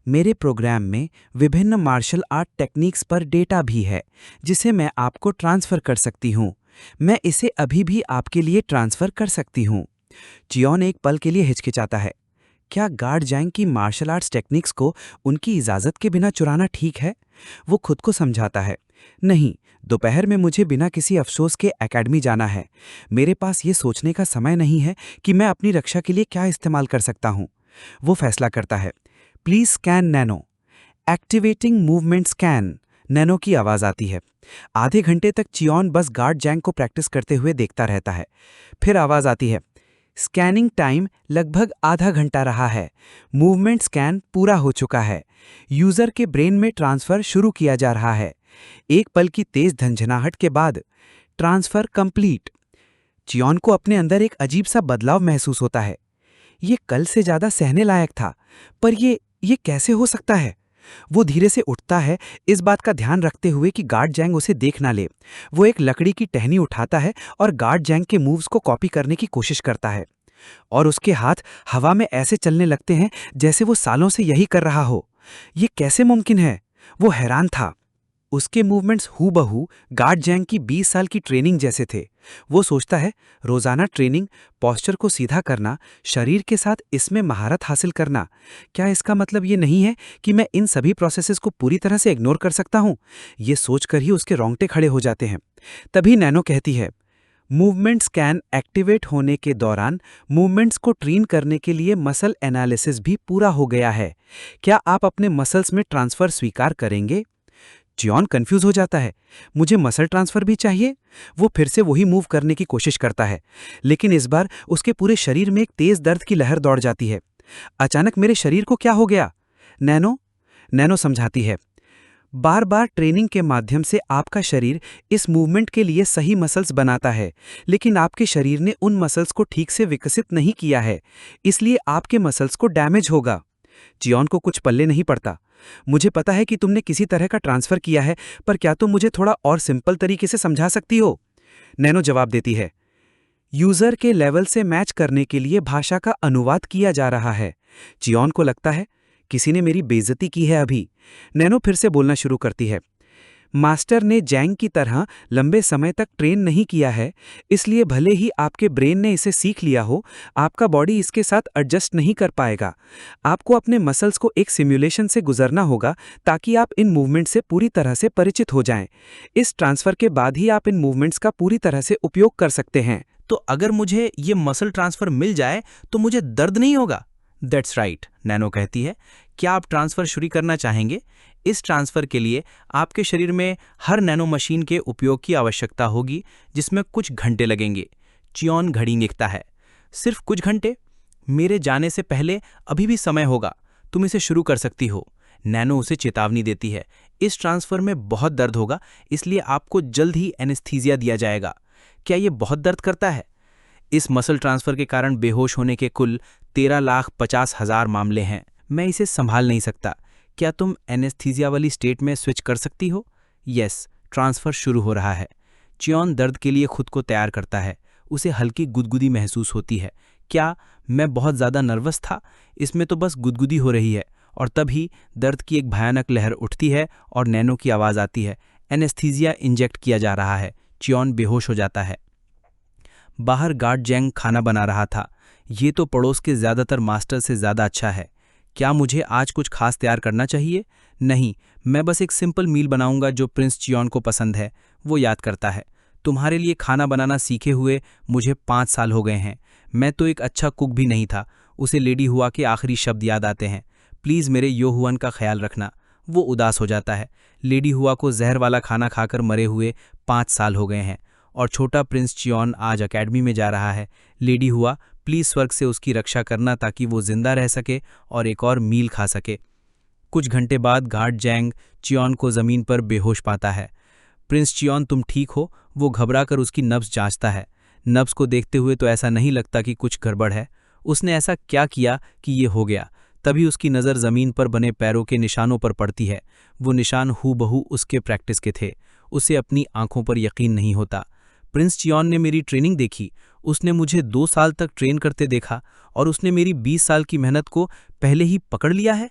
मेरे प्रोग्राम में विभिन्न मार्शल आर्ट टेक्निक्स पर डेटा भी है जिसे मैं आपको ट्रांसफ़र कर सकती हूँ। मैं इसे अभी भी आपके लिए ट्रांसफ़र कर सकती हूँ। चियोन एक पल के लिए हिचकिचाता है। क्या गार्ड जैंग की मार्शल आर्ट्स टेक्निक्स को उनकी इजाज़त के बिना चुराना ठीक है? वो खुद को समझाता है, नहीं, दोपहर में मुझे बिना किसी अफसोस के एकेडमी जाना है। मेरे पास ये सोचने का समय नहीं है कि मैं अपनी रक्षा के लिए क्या इस्तेमाल कर सकता हूँ। वो फैसला करता है। Please scan nano. Activating movement scan. Nano की आवाज़ आती है। आधे घंटे तक चियोन बस गार्ड जैंग को प्रैक्टिस करते हुए देखता रहता है। फिर आवाज़ आती है। स्कैनिंग टाइम लगभग आधा घंटा रहा है। मूवमेंट स्कैन पूरा हो चुका है। यूजर के ब्रेन में ट्रांसफर शुरू किया जा रहा है। एक पल की तेज झंझनाहट के बाद ट्रांसफर कंप्लीट। चियोन को अपने अंदर एक अजीब सा बदलाव महसूस होता है। ये कल से ज्यादा सहने लायक था, पर ये कैसे हो सकता है? वो धीरे से उठता है, इस बात का ध्यान रखते हुए कि गार्ड जैंग उसे देख ना ले। वो एक लकड़ी की टहनी उठाता है और गार्ड जैंग के मूव्स को कॉपी करने की कोशिश करता है, और उसके हाथ हवा में ऐसे चलने लगते हैं जैसे वो सालों से यही कर रहा हो। ये कैसे मुमकिन है? वो हैरान था। उसके मूवमेंट्स हूबहू गार्ड जैंग की 20 साल की ट्रेनिंग जैसे थे। वो सोचता है, रोजाना ट्रेनिंग, पोस्चर को सीधा करना, शरीर के साथ इसमें महारत हासिल करना। क्या इसका मतलब ये नहीं है कि मैं इन सभी प्रोसेसेस को पूरी तरह से इग्नोर कर सकता हूँ? ये सोचकर ही उसके रोंगटे खड़े हो जाते हैं। तभी नैनो कहती है, मूवमेंट स्कैन एक्टिवेट होने के दौरान मूवमेंट्स को ट्रेन करने के लिए मसल एनालिसिस भी पूरा हो गया है। क्या आप अपने मसल्स में ट्रांसफर स्वीकार करेंगे? चियोन कंफ्यूज हो जाता है। मुझे मसल ट्रांसफर भी चाहिए? वो फिर से वही मूव करने की कोशिश करता है, लेकिन इस बार उसके पूरे शरीर में एक तेज दर्द की लहर दौड़ जाती है। अचानक मेरे शरीर को क्या हो गया? नैनो समझाती है, बार बार ट्रेनिंग के माध्यम से आपका शरीर इस मूवमेंट के लिए सही मसल्स बनाता है, लेकिन आपके शरीर ने उन मसल्स को ठीक से विकसित नहीं किया है, इसलिए आपके मसल्स को डैमेज होगा। चियोन को कुछ पल्ले नहीं पड़ता। मुझे पता है कि तुमने किसी तरह का ट्रांसफर किया है, पर क्या तुम मुझे थोड़ा और सिंपल तरीके से समझा सकती हो? नैनो जवाब देती है, यूजर के लेवल से मैच करने के लिए भाषा का अनुवाद किया जा रहा है। चियोन को लगता है किसी ने मेरी बेइज्जती की है अभी। नैनो फिर से बोलना शुरू करती है, मास्टर ने जैंग की तरह लंबे समय तक ट्रेन नहीं किया है, इसलिए भले ही आपके ब्रेन ने इसे सीख लिया हो, आपका बॉडी इसके साथ एडजस्ट नहीं कर पाएगा। आपको अपने मसल्स को एक सिमुलेशन से गुजरना होगा ताकि आप इन मूवमेंट से पूरी तरह से परिचित हो जाएं। इस ट्रांसफर के बाद ही आप इन मूवमेंट्स का पूरी तरह से उपयोग कर सकते हैं। तो अगर मुझे ये मसल ट्रांसफर मिल जाए तो मुझे दर्द नहीं होगा? दैट्स राइट, नैनो कहती है। क्या आप ट्रांसफर शुरू करना चाहेंगे? इस ट्रांसफर के लिए आपके शरीर में हर नैनो मशीन के उपयोग की आवश्यकता होगी, जिसमें कुछ घंटे लगेंगे। चियोन घड़ी देखता है। सिर्फ कुछ घंटे? मेरे जाने से पहले अभी भी समय होगा, तुम इसे शुरू कर सकती हो। नैनो उसे चेतावनी देती है, इस ट्रांसफर में बहुत दर्द होगा, इसलिए आपको जल्द ही एनेस्थीसिया दिया जाएगा। क्या ये बहुत दर्द करता है? इस मसल ट्रांसफर के कारण बेहोश होने के कुल 13,50,000 मामले हैं। मैं इसे संभाल नहीं सकता। क्या तुम एनेस्थीसिया वाली स्टेट में स्विच कर सकती हो? यस, ट्रांसफर शुरू हो रहा है। चियोन दर्द के लिए खुद को तैयार करता है। उसे हल्की गुदगुदी महसूस होती है। क्या मैं बहुत ज़्यादा नर्वस था? इसमें तो बस गुदगुदी हो रही है। और तभी दर्द की एक भयानक लहर उठती है और नैनो की आवाज़ आती है, एनेस्थीसिया इंजेक्ट किया जा रहा है। चियोन बेहोश हो जाता है। बाहर गार्ड जैंग खाना बना रहा था। ये तो पड़ोस के ज़्यादातर मास्टर से ज़्यादा अच्छा है। क्या मुझे आज कुछ खास तैयार करना चाहिए? नहीं, मैं बस एक सिंपल मील बनाऊंगा जो प्रिंस चियोन को पसंद है। वो याद करता है, तुम्हारे लिए खाना बनाना सीखे हुए मुझे 5 साल हो गए हैं। मैं तो एक अच्छा कुक भी नहीं था। उसे लेडी हुआ के आखिरी शब्द याद आते हैं, प्लीज़ मेरे योहुअन का ख्याल रखना। वो उदास हो जाता है। लेडी हुआ को जहर वाला खाना खाकर मरे हुए 5 साल हो गए हैं, और छोटा प्रिंस चियोन आज अकेडमी में जा रहा है। लेडी हुआ, प्लीज़ स्वर्ग से उसकी रक्षा करना ताकि वो जिंदा रह सके और एक और मील खा सके। कुछ घंटे बाद गार्ड जैंग चियोन को ज़मीन पर बेहोश पाता है। प्रिंस चियोन, तुम ठीक हो? वो घबराकर उसकी नब्ज जांचता है। नब्ज को देखते हुए तो ऐसा नहीं लगता कि कुछ गड़बड़ है। उसने ऐसा क्या किया कि ये हो गया? तभी उसकी नज़र ज़मीन पर बने पैरों के निशानों पर पड़ती है। वो निशान हूबहू उसके प्रैक्टिस के थे। उसे अपनी आंखों पर यकीन नहीं होता। प्रिंस चियोन ने मेरी ट्रेनिंग देखी। उसने मुझे 2 साल तक ट्रेन करते देखा और उसने मेरी 20 साल की मेहनत को पहले ही पकड़ लिया है।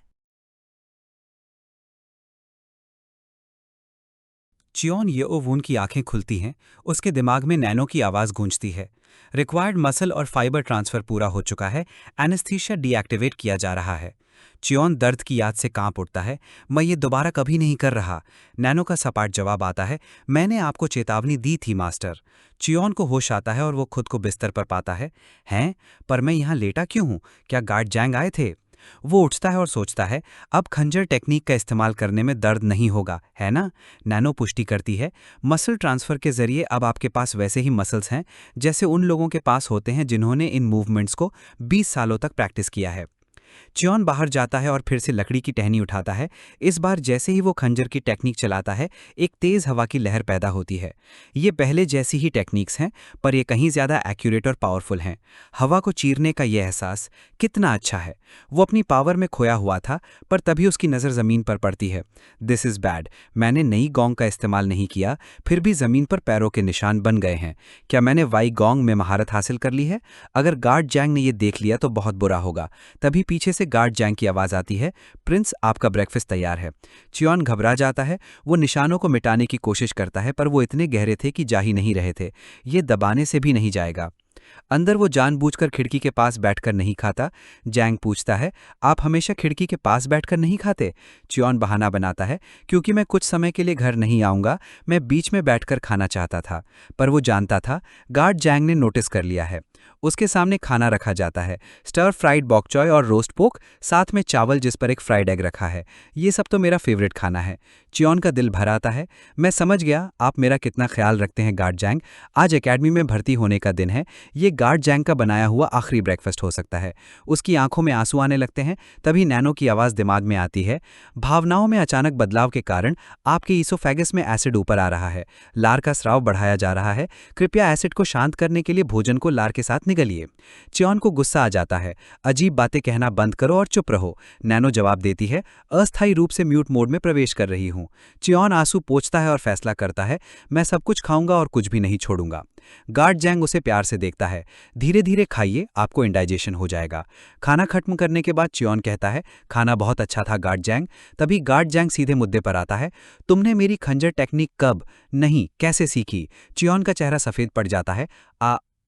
चियोन येओवून की आंखें खुलती हैं, उसके दिमाग में नैनो की आवाज़ गूंजती है। रिक्वायर्ड मसल और फाइबर ट्रांसफ़र पूरा हो चुका है, एनेस्थीसिया डीएक्टिवेट किया जा रहा है। चियोन दर्द की याद से कांप उठता है। मैं ये दोबारा कभी नहीं कर रहा। नैनो का सपाट जवाब आता है, मैंने आपको चेतावनी दी थी मास्टर। चियोन को होश आता है और वो खुद को बिस्तर पर पाता है। हैं, पर मैं यहाँ लेटा क्यों हूँ? क्या गार्ड जैंग आए थे? वो उठता है और सोचता है, अब खंजर टेक्निक का इस्तेमाल करने में दर्द नहीं होगा, है ना? नैनो पुष्टि करती है, मसल ट्रांसफ़र के जरिए अब आपके पास वैसे ही मसल्स हैं जैसे उन लोगों के पास होते हैं जिन्होंने इन मूवमेंट्स को 20 सालों तक प्रैक्टिस किया है। चियोन बाहर जाता है और फिर से लकड़ी की टहनी उठाता है। इस बार जैसे ही वो खंजर की टेक्निक चलाता है, एक तेज़ हवा की लहर पैदा होती है। ये पहले जैसी ही टेक्निक्स हैं, पर ये कहीं ज़्यादा एक्यूरेट और पावरफुल हैं। हवा को चीरने का ये एहसास कितना अच्छा है। वो अपनी पावर में खोया हुआ था, पर तभी उसकी नज़र ज़मीन पर पड़ती है। This is bad. मैंने नई गोंग का इस्तेमाल नहीं किया, फिर भी ज़मीन पर पैरों के निशान बन गए हैं। क्या मैंने वाई गोंग में महारत हासिल कर ली है? अगर गार्ड जैंग ने ये देख लिया तो बहुत बुरा होगा। तभी पीछे से गार्ड जैंग की आवाज़ आती है, प्रिंस आपका ब्रेकफास्ट तैयार है। चियोन घबरा जाता है। वो निशानों को मिटाने की कोशिश करता है, पर वो इतने गहरे थे कि जा ही नहीं रहे थे। ये दबाने से भी नहीं जाएगा। अंदर वो जानबूझकर खिड़की के पास बैठकर नहीं खाता। जैंग पूछता है, आप हमेशा खिड़की के पास बैठकर नहीं खाते? चियोन बहाना बनाता है, क्योंकि मैं कुछ समय के लिए घर नहीं आऊँगा, मैं बीच में बैठकर खाना चाहता था। पर वो जानता था, गार्ड जैंग ने नोटिस कर लिया है। उसके सामने खाना रखा जाता है, स्टर फ्राइड बॉक चॉय और रोस्ट पोक, साथ में चावल जिस पर एक फ्राइड एग रखा है। ये सब तो मेरा फेवरेट खाना है। चियोन का दिल भर आता है। मैं समझ गया आप मेरा कितना ख्याल रखते हैं गार्ड जैंग। आज एकेडमी में भर्ती होने का दिन है। ये गार्ड जैंग का बनाया हुआ आखिरी ब्रेकफास्ट हो सकता है। उसकी आंखों में आंसू आने लगते हैं। तभी नैनो की आवाज़ दिमाग में आती है, भावनाओं में अचानक बदलाव के कारण आपके ईसोफेगस में एसिड ऊपर आ रहा है। लार का स्राव बढ़ाया जा रहा है। कृपया एसिड को शांत करने के लिए भोजन को लार के साथ निगलिए। चियोन को गुस्सा आ जाता है। अजीब बातें कहना बंद करो और चुप रहो। नैनो जवाब देती है, अस्थायी रूप से म्यूट मोड में प्रवेश कर रही हूँ। चियोन आंसू पोंछता है और फैसला करता है, मैं सब कुछ खाऊंगा और कुछ भी नहीं छोड़ूंगा। गार्ड जैंग उसे प्यार से देखता है। धीरे धीरे खाइए, आपको इंडाइजेशन हो जाएगा। खाना खत्म करने के बाद चियोन कहता है, खाना बहुत अच्छा था गार्ड जैंग। तभी गार्ड जैंग सीधे मुद्दे पर आता है, तुमने मेरी खंजर टेक्निक कब, नहीं कैसे सीखी? चियोन का चेहरा सफ़ेद पड़ जाता है।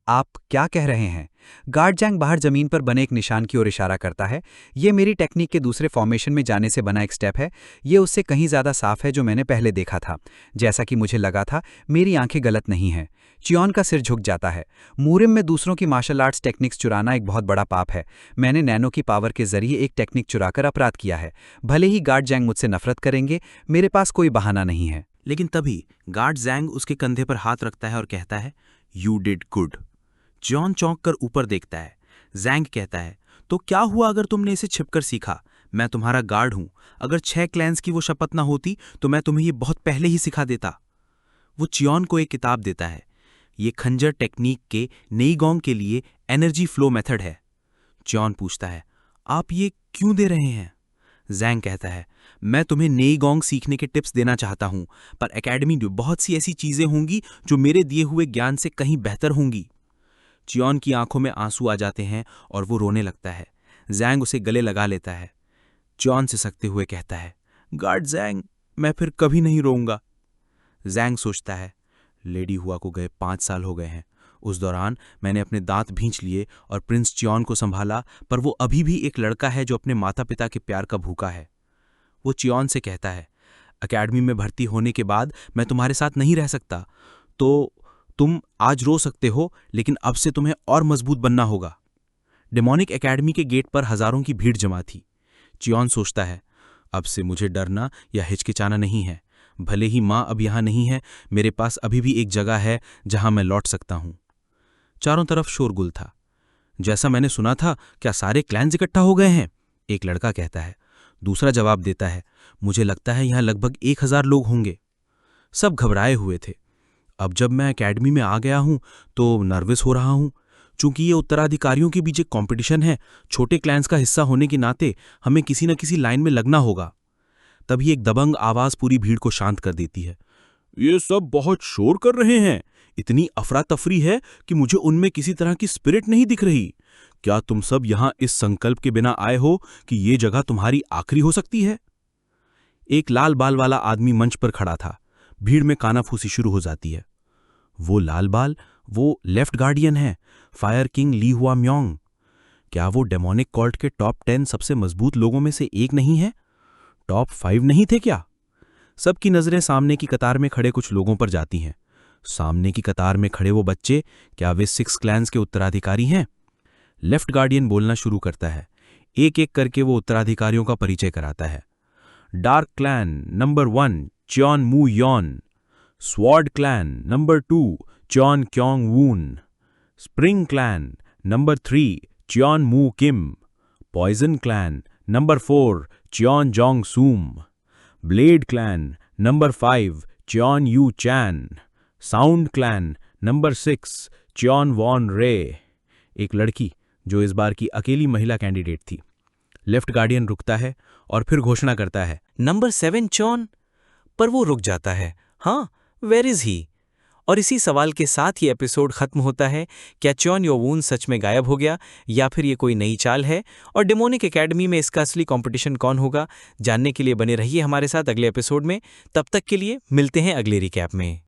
आप क्या कह रहे हैं? गार्ड जैंग बाहर जमीन पर बने एक निशान की ओर इशारा करता है। ये मेरी टेक्निक के दूसरे फॉर्मेशन में जाने से बना एक स्टेप है। ये उससे कहीं ज़्यादा साफ है जो मैंने पहले देखा था। जैसा कि मुझे लगा था, मेरी आंखें गलत नहीं हैं। चियोन का सिर झुक जाता है। मूरिम में दूसरों की मार्शल आर्ट्स टेक्निक्स चुराना एक बहुत बड़ा पाप है। मैंने नैनो की पावर के जरिए एक टेक्निक चुराकर अपराध किया है। भले ही गार्ड जैंग मुझसे नफरत करेंगे, मेरे पास कोई बहाना नहीं है। लेकिन तभी गार्ड जैंग उसके कंधे पर हाथ रखता है और कहता है, यू डिड गुड। चियोन चौंक कर ऊपर देखता है। जैंग कहता है, तो क्या हुआ अगर तुमने इसे छिपकर सीखा? मैं तुम्हारा गार्ड हूं। अगर 6 क्लैंस की वो शपथ ना होती तो मैं तुम्हें ये बहुत पहले ही सिखा देता। वो चियोन को एक किताब देता है। ये खंजर टेक्निक के नई गोंग के लिए एनर्जी फ्लो मेथड है। चियोन पूछता है, आप ये क्यों दे रहे हैं? जैंग कहता है, मैं तुम्हें नई गोंग सीखने के टिप्स देना चाहता हूं, पर एकेडमी में बहुत सी ऐसी चीजें होंगी जो मेरे दिए हुए ज्ञान से कहीं बेहतर होंगी। चियोन की आंखों में आंसू आ जाते हैं और वो रोने लगता है। जैंग उसे गले लगा लेता है। चियोन सिसकते हुए कहता है, गार्ड जैंग, मैं फिर कभी नहीं रोऊंगा। जैंग सोचता है, लेडी हुआ को गए 5 साल हो गए हैं। उस दौरान मैंने अपने दांत भींच लिए और प्रिंस चियोन को संभाला, पर वो अभी भी एक लड़का है जो अपने माता पिता के प्यार का भूखा है। वो चियोन से कहता है, एकेडमी में भर्ती होने के बाद मैं तुम्हारे साथ नहीं रह सकता, तो तुम आज रो सकते हो, लेकिन अब से तुम्हें और मजबूत बनना होगा। डेमोनिक एकेडमी के गेट पर हजारों की भीड़ जमा थी। चियोन सोचता है, अब से मुझे डरना या हिचकिचाना नहीं है। भले ही माँ अब यहाँ नहीं है, मेरे पास अभी भी एक जगह है जहां मैं लौट सकता हूं। चारों तरफ शोरगुल था। जैसा मैंने सुना था, क्या सारे क्लैंस इकट्ठा हो गए हैं? एक लड़का कहता है। दूसरा जवाब देता है, मुझे लगता है यहां लगभग 1000 लोग होंगे। सब घबराए हुए थे। अब जब मैं एकेडमी में आ गया हूं तो नर्वस हो रहा हूं। चूंकि ये उत्तराधिकारियों के बीच एक कॉम्पिटिशन है, छोटे क्लैंस का हिस्सा होने के नाते हमें किसी न किसी लाइन में लगना होगा। तभी एक दबंग आवाज पूरी भीड़ को शांत कर देती है, ये सब बहुत शोर कर रहे हैं। इतनी अफरा तफरी है कि मुझे उनमें किसी तरह की स्पिरिट नहीं दिख रही। क्या तुम सब यहां इस संकल्प के बिना आए हो कि ये जगह तुम्हारी आखिरी हो सकती है? एक लाल बाल वाला आदमी मंच पर खड़ा था। भीड़ में कानाफूसी शुरू हो जाती है। वो लाल बाल, वो लेफ्ट गार्डियन है, फायर किंग ली हुआ म्योंग। क्या वो डेमोनिक कॉल्ट के टॉप 10 सबसे मजबूत लोगों में से एक नहीं है? टॉप 5 नहीं थे क्या? सबकी नजरें सामने की कतार में खड़े कुछ लोगों पर जाती हैं। सामने की कतार में खड़े वो बच्चे, क्या वे 6 क्लैंस के उत्तराधिकारी हैं? लेफ्ट गार्डियन बोलना शुरू करता है। एक एक करके वो उत्तराधिकारियों का परिचय कराता है। डार्क क्लैन नंबर 1 च्योन मू यॉन, स्वॉर्ड क्लैन नंबर 2 च्योन क्योंग वून, स्प्रिंग क्लैन नंबर 3 च्योन मू किम, पॉइजन क्लैन नंबर 4 च्योन जोंग सूम, ब्लेड क्लैन नंबर 5 च्योन यू चैन, साउंड क्लैन नंबर 6 च्योन वॉन रे। एक लड़की जो इस बार की अकेली महिला कैंडिडेट थी। लेफ्ट गार्डियन रुकता है और फिर घोषणा करता है, नंबर 7 चॉन। पर वो रुक जाता है। हाँ, वेयर इज ही? और इसी सवाल के साथ ही एपिसोड खत्म होता है। क्या चॉन योवून सच में गायब हो गया या फिर ये कोई नई चाल है? और डेमोनिक एकेडमी में इसका असली कंपटीशन कौन होगा? जानने के लिए बने रहिए हमारे साथ अगले एपिसोड में। तब तक के लिए मिलते हैं अगले रिकैप में।